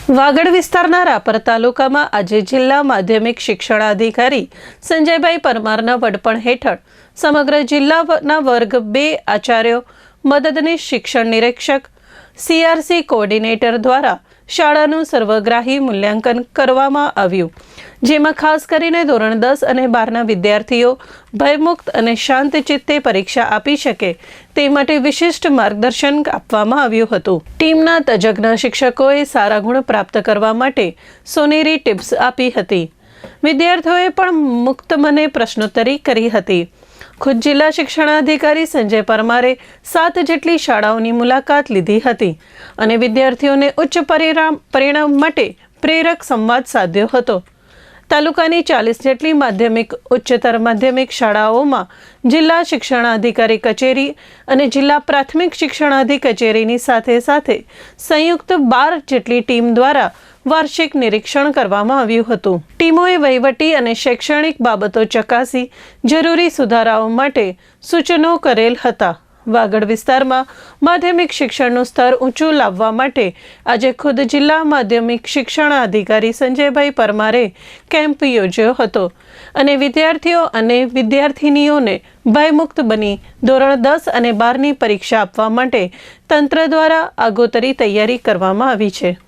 વાગડ વિસ્તારના રાપર તાલુકામાં આજે જિલ્લા માધ્યમિક શિક્ષણાધિકારી સંજયભાઈ પરમારના વડપણ હેઠળ સમગ્ર જિલ્લાના વર્ગ 2 આચાર્યો, મદદનીશ શિક્ષણ નિરીક્ષક, CRC કોઓર્ડિનેટર દ્વારા શાળાનું સર્વગ્રાહી મૂલ્યાંકન કરવામાં આવ્યું, જેમાં ખાસ કરીને ધોરણ 10 અને 12ના વિદ્યાર્થીઓ ભયમુક્ત અને શાંત ચિત્તે પરીક્ષા આપી શકે તે માટે વિશિષ્ટ માર્ગદર્શન આપવામાં આવ્યું હતું। ટીમના તજજ્ઞ શિક્ષકોએ સારા ગુણ પ્રાપ્ત કરવા માટે સોનેરી ટિપ્સ આપી હતી। વિદ્યાર્થીઓએ પણ મુક્ત મને પ્રશ્નોત્તરી કરી હતી। ખુદ જિલ્લા શિક્ષણાધિકારી સંજય પરમારે 7 જેટલી શાળાઓની મુલાકાત લીધી હતી અને વિદ્યાર્થીઓને ઉચ્ચ પરિણામ માટે પ્રેરક સંવાદ સાધ્યો હતો। તાલુકાની 40 જેટલી માધ્યમિક, ઉચ્ચતર માધ્યમિક શાળાઓમાં જિલ્લા શિક્ષણાધિકારી કચેરી અને જિલ્લા પ્રાથમિક શિક્ષણાધિકારી કચેરીની સાથે સંયુક્ત 12 જેટલી ટીમ દ્વારા વાર્ષિક નિરીક્ષણ કરવામાં આવ્યું હતું। ટીમોએ વહીવટી અને શૈક્ષણિક બાબતો ચકાસી જરૂરી સુધારાઓ માટે સૂચનો કરેલ હતા। વાગડ વિસ્તારમાં માધ્યમિક શિક્ષણનું સ્તર ઊંચું લાવવા માટે આજે ખુદ જિલ્લા માધ્યમિક શિક્ષણાધિકારી સંજયભાઈ પરમારે કેમ્પ યોજ્યો હતો અને વિદ્યાર્થીઓ અને વિદ્યાર્થિનીઓને ભયમુક્ત બની ધોરણ 10 અને 12ની પરીક્ષા આપવા માટે તંત્ર દ્વારા આગોતરી તૈયારી કરવામાં આવી છે।